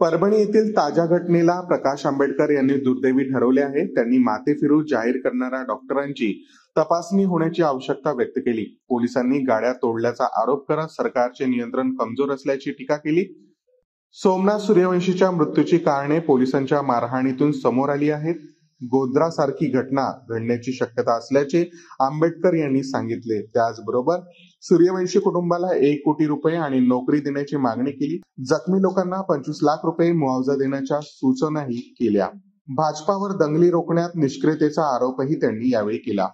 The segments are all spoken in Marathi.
परभणी येथील ताज्या घटनेला प्रकाश आंबेडकर यांनी दुर्दैवी ठरवले आहे. त्यांनी माथेफिरू जाहीर करणाऱ्या डॉक्टरांची तपासणी होण्याची आवश्यकता व्यक्त केली. पोलिसांनी गाड्या तोडल्याचा आरोप करत सरकारचे नियंत्रण कमजोर असल्याची टीका केली. सोमनाथ सूर्यवंशीच्या मृत्यूची कारणे पोलिसांच्या मारहाणीतून समोर आली आहेत. गोध्रासारखी घटना घडण्याची शक्यता असल्याचे आंबेडकर यांनी सांगितले. त्याचबरोबर सूर्यवंशी कुटुंबाला 1 कोटी रुपये आणि नोकरी देण्याची मागणी केली. जखमी लोकांना 25 लाख रुपये मुआवजा देण्याच्या सूचनाही केल्या. भाजपावर दंगली रोखण्यात निष्क्रियतेचा आरोपही त्यांनी यावेळी केला.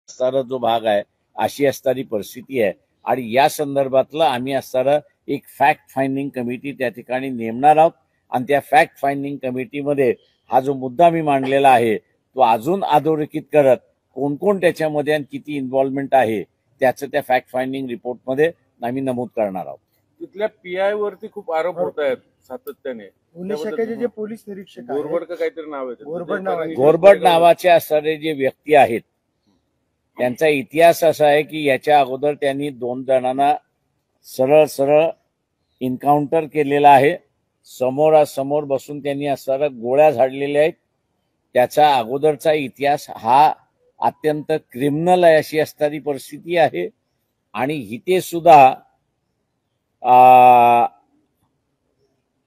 असणारा जो भाग आहे अशी असणारी परिस्थिती आहे आणि या संदर्भातला आम्ही असणारा एक फॅक्ट फाइंडिंग कमिटी त्या ठिकाणी नेमणार आहोत आणि त्या फॅक्ट फाइंडिंग कमिटीमध्ये हा जो मुद्दा मी मांडलेला आहे तो अजून अधोरेखित करत कोण कोण त्याच्यामध्ये आणि किती इन्व्हॉल्वमेंट आहे त्याचं त्या फॅक्ट फाइंडिंग रिपोर्टमध्ये आम्ही नमूद करणार आहोत. तिथल्या पीआय वरती खूप आरोप होत आहेत सातत्याने. पुणे शाखेचे जे पोलीस निरीक्षक गोरबड का काहीतरी नाव आहे, गोरबड नावाचे असणारे जे व्यक्ती आहेत त्यांचा इतिहास असा आहे की याच्या अगोदर त्यांनी 2 जणांना सरळ सरळ एन्काउंटर केलेला आहे. समोरासमोर बसून त्यांनी असणाऱ्या गोळ्या झाडलेल्या आहेत. त्याचा अगोदरचा इतिहास हा अत्यंत क्रिमिनल आहे अशी असणारी परिस्थिती आहे आणि इथे सुद्धा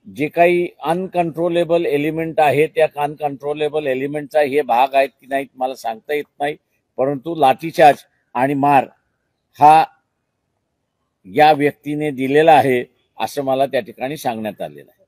जे काही अनकंट्रोलेबल एलिमेंट आहे त्या अनकंट्रोलेबल एलिमेंटचा हे भाग आहेत की नाहीत मला सांगता येत नाही, परंतु लाठीचार्ज आणि मार हा या व्यक्तीने दिलेला आहे असं मला त्या ठिकाणी सांगण्यात आलेलं आहे.